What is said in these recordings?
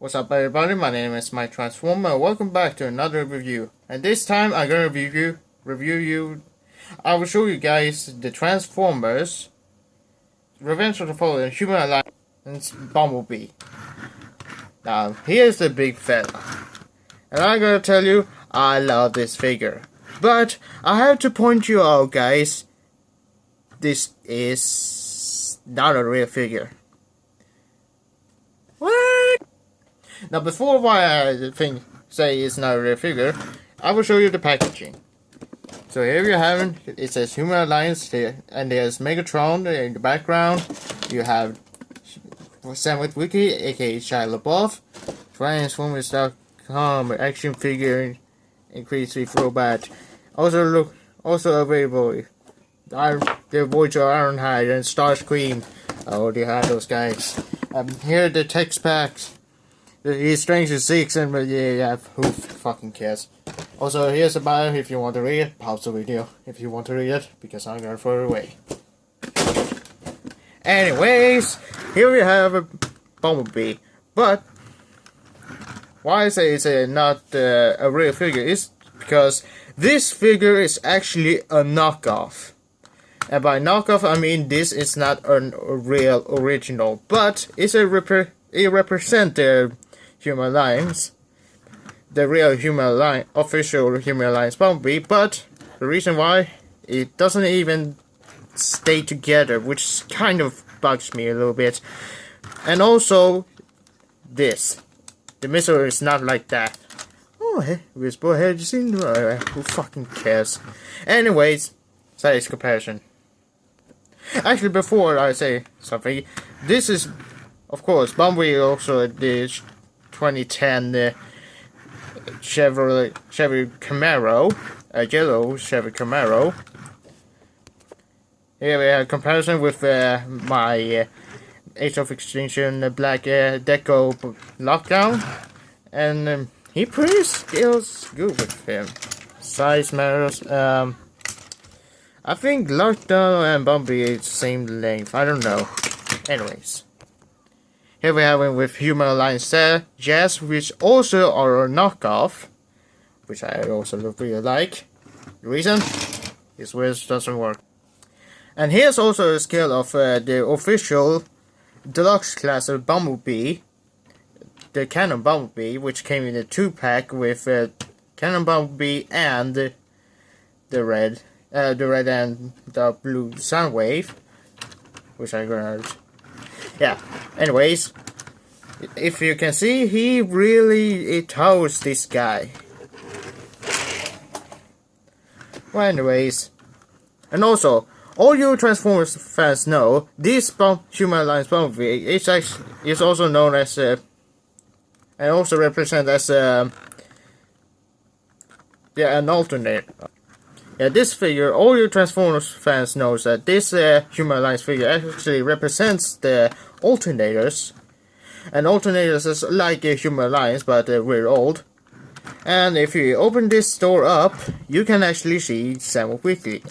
What's up everybody, my name is My Transformer. Welcome back to another review. And this time I'm gonna I will show you guys the Transformers Revenge of the Fallen Human Alliance Bumblebee. Now here's the big fella. And I'm gonna tell you, I love this figure. But I have to point you out, guys, this is not a real figure. What? Now, before why I say it's not a real figure, I will show you the packaging. So here you have it says Human Alliance here, and there's Megatron in the background. You have CyberKnight-Miky, a.k.a. Shia LaBeouf, Transformers.com action figure, increased with robot. Also available. The Voyager Ironhide and Starscream. I already had those guys. Here are the text packs. His strength is 6, and yeah, who fucking cares? Also, here's a bio if you want to read it. Pause the video if you want to read it, because I'm gonna throw it away. Anyways, here we have a Bumblebee. But why I say it's not a real figure is because this figure is actually a knockoff. And by knockoff, I mean this is not a real original, but it's it represents the Human Alliance, the real Human Alliance, official Human Alliance Bumblebee. But the reason why it doesn't even stay together, which kind of bugs me a little bit. And also this, the missile is not like that. Oh, hey, Whisper, had you seen? Who fucking cares? Anyways, size comparison. Actually, before I say something, this is, of course, Bumblebee also the 2010 Chevy Camaro, a yellow Chevy Camaro. Here we have comparison with my Age of Extinction Black Deco Lockdown, and he pretty skills good with him. Size matters. I think Lockdown and Bumblebee is the same length. I don't know. Anyways. Here we have it with Human Alliance Jazz, which also are a knockoff, which I also really like. The reason is where it doesn't work. And here's also a scale of the official deluxe class of Bumblebee, the Cannon Bumblebee, which came in a 2-pack with Cannon Bumblebee and the red and the blue Soundwave, which I'm gonna. Yeah, anyways, if you can see, he really towers this guy. Well, anyways, and also, all you Transformers fans know, this Human Alliance Bumblebee is also known as, and also represented as, an alternator. Yeah, this figure, all you Transformers fans knows that this Human Alliance figure actually represents the alternators. And alternators is like a Human Alliance, but we're old. And if you open this door up, you can actually see CyberKnight-Miky.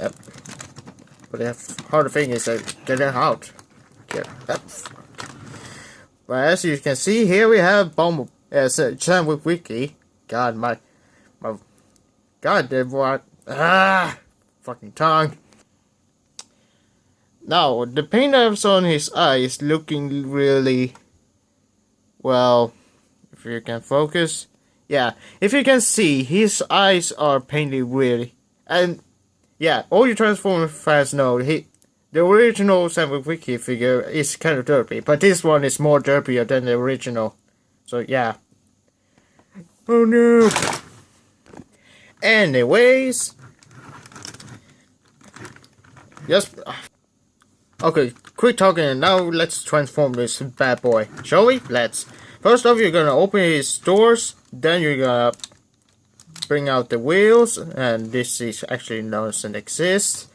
But the harder thing is get it out. But as you can see, here we have CyberKnight-Miky. God, what? Fucking tongue. Now, the paint that's on his eye is looking really, well, if you can focus. Yeah, if you can see, his eyes are painted really. And, yeah, all you Transformers fans know, the original CyberKnight-Miky figure is kind of derpy, but this one is more derpier than the original. So, yeah. Oh no. Anyways, just okay, quick talking, and now let's transform this bad boy, shall we? Let's. First off, you're gonna open his doors, then you're gonna bring out the wheels, and this is actually doesn't exist.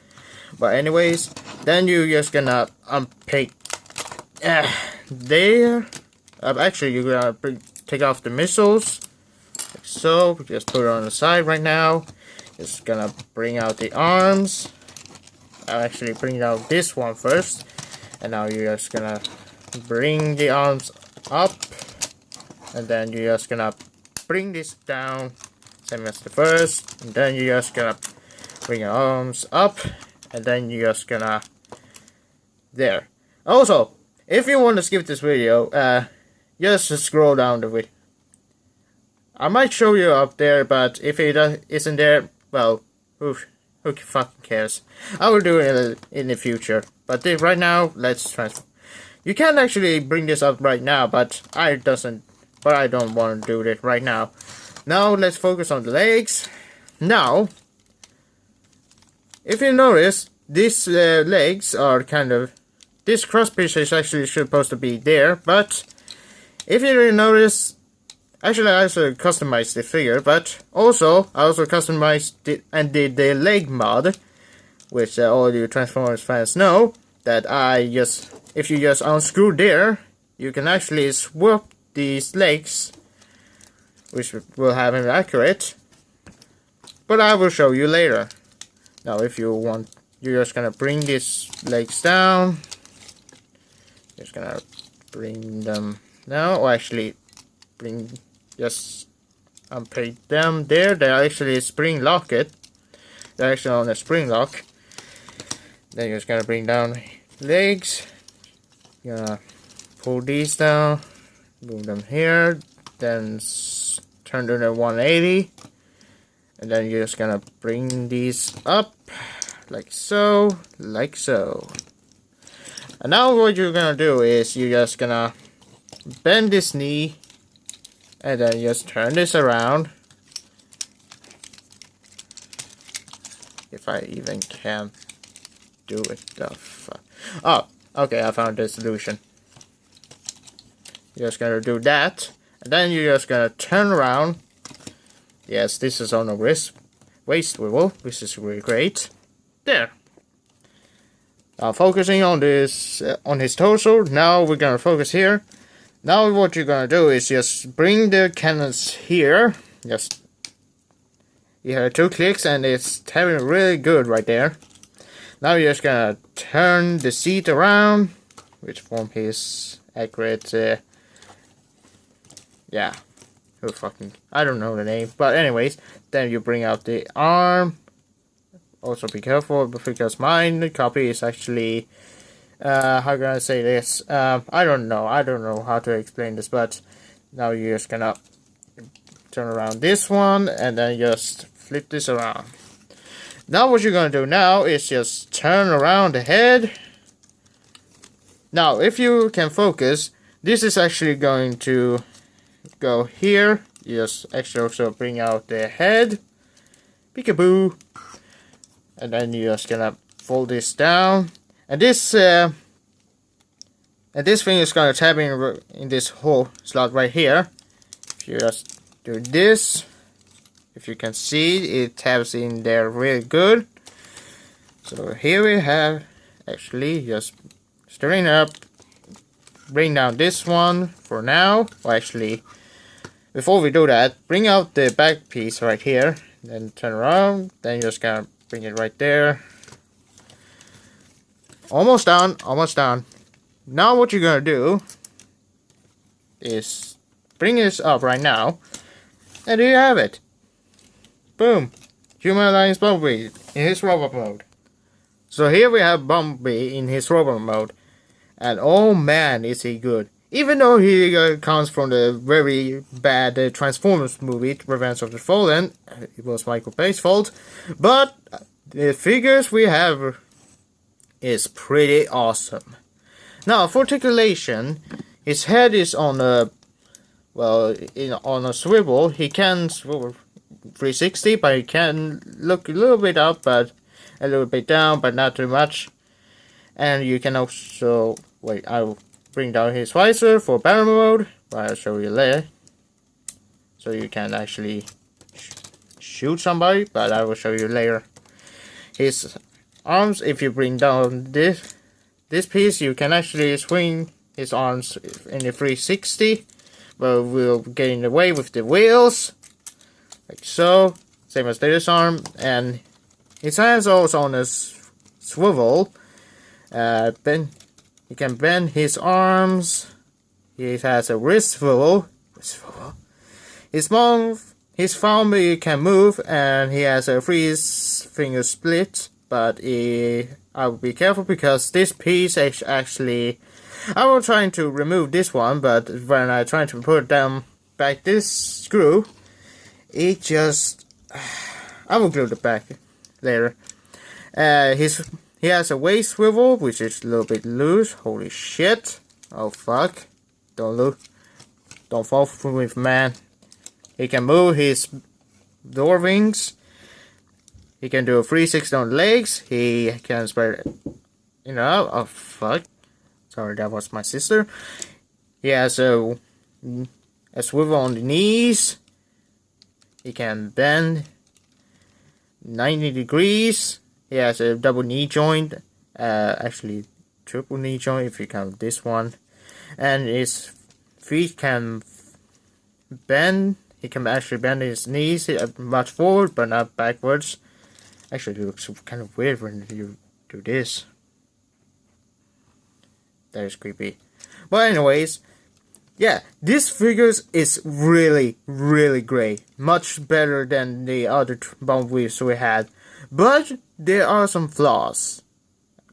But anyways, then you're just gonna unpick there. Actually, you're gonna take off the missiles. So, just put it on the side right now. Just gonna bring out the arms. I'll actually bring out this one first. And now you're just gonna bring the arms up. and then you're just gonna bring this down, same as the first, and then you're just gonna bring your arms up, and then you're just gonna there. Also, if you want to skip this video, just scroll down the video. I might show you up there, but if it isn't there, well, who fucking cares? I will do it in the future. But right now, let's transform. You can actually bring this up right now, but I don't want to do it right now. Now let's focus on the legs. Now, if you notice, these legs are kind of, this crosspiece is actually supposed to be there, but if you notice, actually I also customized the figure, but also I also customized it and did the leg mod, which all you Transformers fans know that if you just unscrew there, you can actually swap these legs, which will have an accurate, but I will show you later. Now if you want, you're just gonna bring these legs down, just gonna bring them down, or actually just unpeg them there. They're actually spring locket. They're actually on a spring lock. Then you're just gonna bring down legs. You're gonna pull these down, move them here, then turn them to 180, and then you're just gonna bring these up like so, like so. And now what you're gonna do is you're just gonna bend this knee, and then just turn this around. If I even can do it, the fuck. Oh, okay, I found the solution. You're just gonna do that, and then you're just gonna turn around. Yes, this is on a waist swivel, which is really great. There. Now focusing on this, on his torso. Now we're gonna focus here. Now what you're gonna do is just bring the cannons here. Just, you have 2 clicks and it's having really good right there. Now you're just gonna turn the seat around, which form his accurate, yeah, I don't know the name, but anyways, then you bring out the arm. Also be careful because mine copy is actually, how can I say this? I don't know how to explain this, but now you're just gonna turn around this one and then just flip this around. Now what you're gonna do now is just turn around the head. Now if you can focus, this is actually going to go here. You just actually also bring out the head. Peekaboo. And then you're just gonna fold this down. And this thing is gonna tab in this whole slot right here. If you just do this, if you can see, it tabs in there really good. So here we have, actually just stirring up, bring down this one for now. Well, actually, before we do that, bring out the back piece right here, then turn around, then you're just gonna bring it right there. Almost done, almost done. Now what you're gonna do is bring this up right now, and there you have it. Boom. Human Alliance Bumblebee in his robot mode. So here we have Bumblebee in his robot mode, and oh man, is he good. Even though he comes from the very bad Transformers movie, Revenge of the Fallen, it was Michael Bay's fault, but the figures we have is pretty awesome. Now, for articulation, his head is on a, well, on a swivel. He can swivel 360, but he can look a little bit up, but a little bit down, but not too much. And you can also, wait, I will bring down his visor for barrel mode, but I'll show you later. So you can actually shoot somebody, but I will show you later. His arms, if you bring down this piece, you can actually swing his arms in the 360, but we'll get in the way with the wheels, like so, same as this arm, and his hands also on a swivel. Then he can bend his arms. He has a wrist swivel, swivel. His thumb he can move, and he has a 3-finger split. But I will be careful because this piece is actually. I was trying to remove this one, but when I tried to put down back this screw, it just. I will glue it back later. He has a waist swivel, which is a little bit loose. Holy shit! Oh fuck! Don't fall for me, man. He can move his door wings. He can do a 360 on legs. He can spread, oh fuck. Sorry, that was my sister. He has a swivel on the knees. He can bend 90 degrees. He has a double knee joint. Actually, triple knee joint if you count this one. And his feet can bend. He can actually bend his knees much forward, but not backwards. Actually, it looks kind of weird when you do this. That is creepy. But anyways, yeah, this figure is really, really great. Much better than the other Bumblebees we had. But there are some flaws.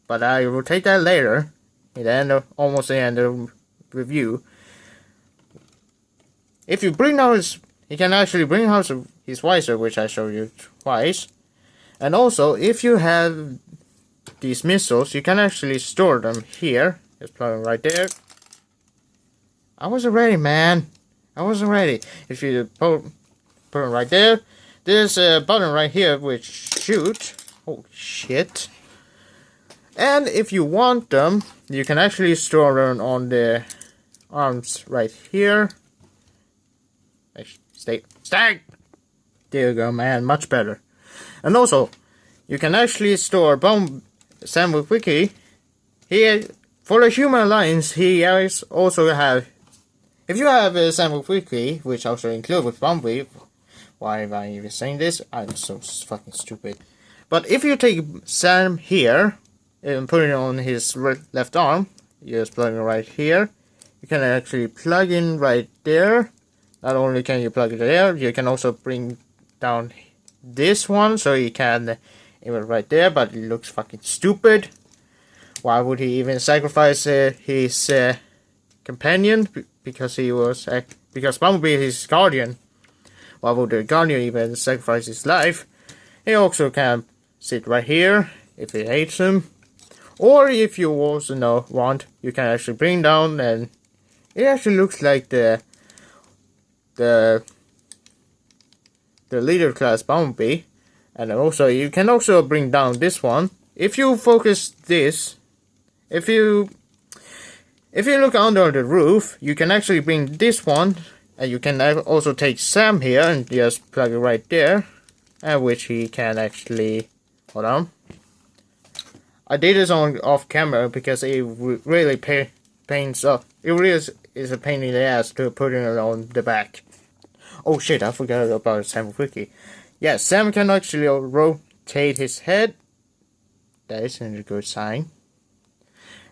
But I will take that later. At the end almost the end of the review. If you bring out he can actually bring out his visor, which I showed you twice. And also, if you have these missiles, you can actually store them here. Just plug them right there. I wasn't ready, man. I wasn't ready. If you put them right there, there's a button right here which shoot. Oh shit. And if you want them, you can actually store them on the arms right here. Stay! There you go, man. Much better. And also, you can actually store CyberKnight-Miky. For the Human Alliance, he also have. If you have a CyberKnight-Miky, which also include with Bumblebee, why am I even saying this? I'm so fucking stupid. But if you take Sam here and put it on his left arm, you just plug it right here. You can actually plug in right there. Not only can you plug it there, you can also bring down this one so you can even right there, but it looks fucking stupid. Why would he even sacrifice his companion? Because Bumblebee is his guardian. Why would the guardian even sacrifice his life? He also can sit right here if he hates him. Or if you also want, you can actually bring down, and it actually looks like the leader class Bumblebee. And also you can also bring down this one. If you focus this, if you look under the roof, you can actually bring this one, and you can also take Sam here and just plug it right there, and which he can actually hold on. I did this off camera because it really pains up. It really is a pain in the ass to put it on the back. Oh shit, I forgot about CyberKnight-Miky. Yeah, Sam can actually rotate his head. That isn't a good sign.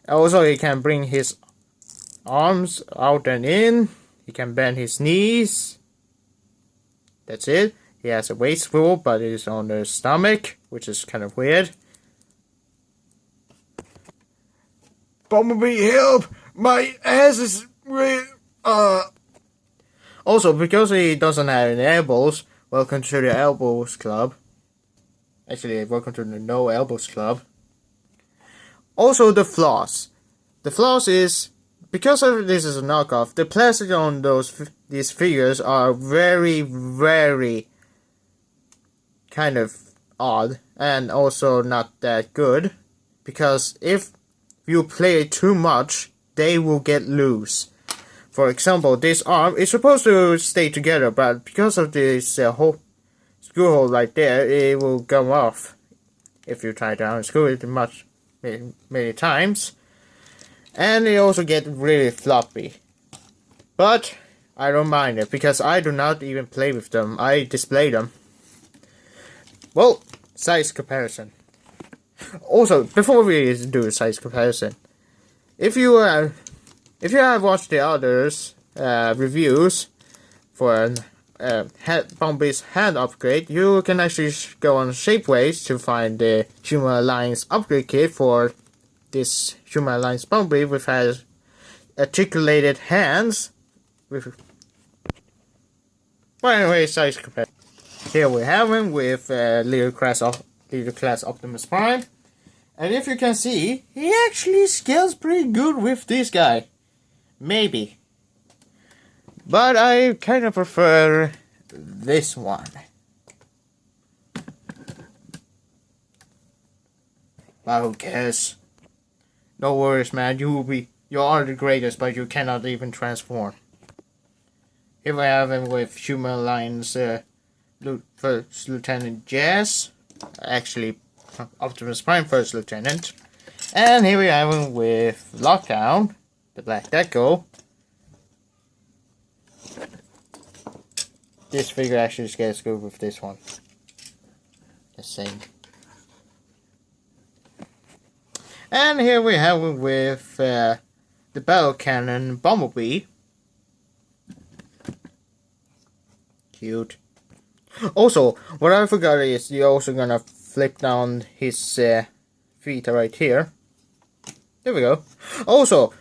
Also, he can bring his arms out and in. He can bend his knees. That's it. He has a waist swivel, but it is on the stomach, which is kind of weird. Bumblebee, help! My ass is really... Also, because he doesn't have any elbows, welcome to the Elbows Club. Actually, welcome to the No Elbows Club. Also, the flaws. The flaws is, because this is a knockoff, the plastic on these figures are very, very kind of odd, and also not that good. Because if you play it too much, they will get loose. For example, this arm is supposed to stay together, but because of this whole screw hole right there, it will come off if you try to unscrew it many times. And they also get really floppy. But I don't mind it, because I do not even play with them. I display them. Well, size comparison. Also, before we do size comparison, if you have watched the others reviews, for an Bumblebee's hand upgrade, you can actually go on Shapeways to find the Human Alliance upgrade kit for this Human Alliance Bumblebee, which has articulated hands. But anyway, size compare. Here we have him with leader class Optimus Prime, and if you can see, he actually scales pretty good with this guy. Maybe. But I kind of prefer this one. But who cares? No worries, man. You are the greatest, but you cannot even transform. Here we have him with Human Alliance First Lieutenant Jazz. Actually, Optimus Prime First Lieutenant. And here we have him with Lockdown, the Black Deco. This figure actually gets good with this one. The same. And here we have it with the Battle Cannon Bumblebee. Cute. Also, what I forgot is you're also gonna flip down his feet right here. There we go. Also,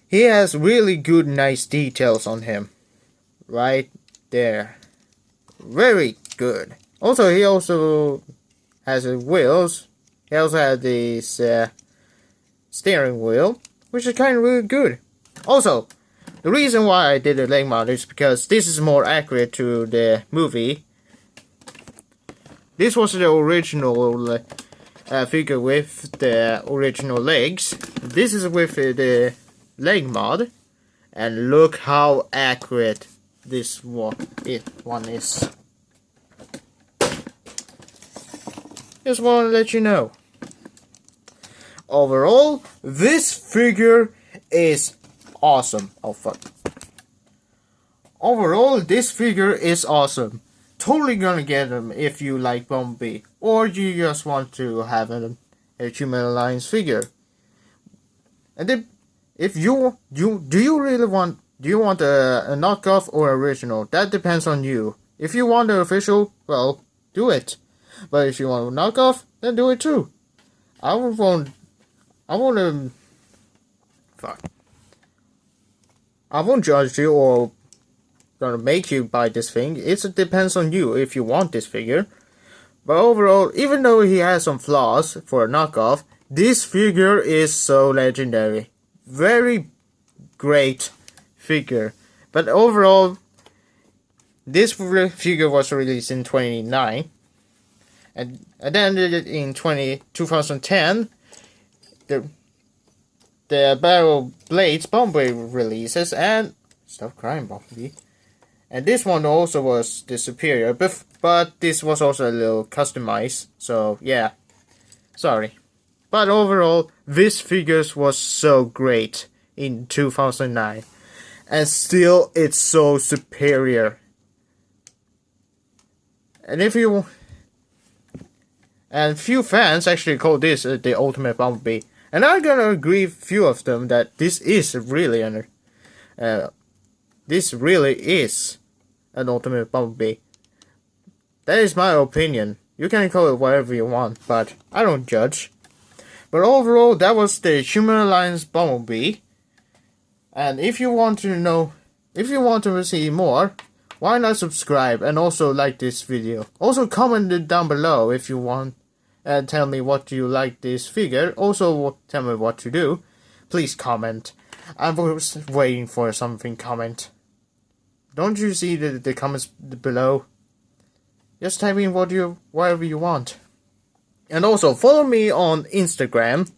he has really good, nice details on him. Right there. Very good. Also, he also has wheels. He also has this steering wheel, which is kind of really good. Also, the reason why I did a leg mount is because this is more accurate to the movie. This was the original figure with the original legs. This is with the leg mod, and look how accurate this one is. Just want to let you know. Overall, this figure is awesome. Oh fuck. Overall, this figure is awesome. Totally gonna get him if you like Bumblebee, or you just want to have a Human Alliance figure. And then, if you really want, do you want a knockoff or original? That depends on you. If you want the official, well, do it. But if you want a knockoff, then do it too. I won't judge you or gonna make you buy this thing. It depends on you if you want this figure. But overall, even though he has some flaws for a knockoff, this figure is so legendary. Very great figure. But overall, this figure was released in 2009. And then in 2010, the Battle Blades Bumblebee releases, and stop crying, Bumblebee. And this one also was the superior, but this was also a little customized, so yeah, sorry. But overall, this figure was so great in 2009, and still it's so superior. And few fans actually call this the ultimate Bumblebee. And I'm gonna agree with few of them that this really is an ultimate Bumblebee. That is my opinion. You can call it whatever you want, but I don't judge. But overall, that was the Human Alliance Bumblebee. And if you want to see more, why not subscribe and also like this video. Also comment it down below if you want. And tell me what you like this figure. Also tell me what to do. Please comment. I was waiting for something comment. Don't you see the comments below? Just type in whatever you want. And also follow me on Instagram,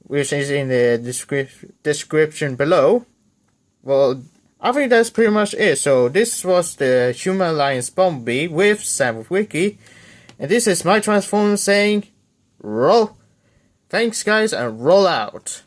which is in the description below. Well, I think that's pretty much it. So this was the Human Alliance Bumblebee with CyberKnight-Miky. And this is my Transformer saying, roll. Thanks guys, and roll out.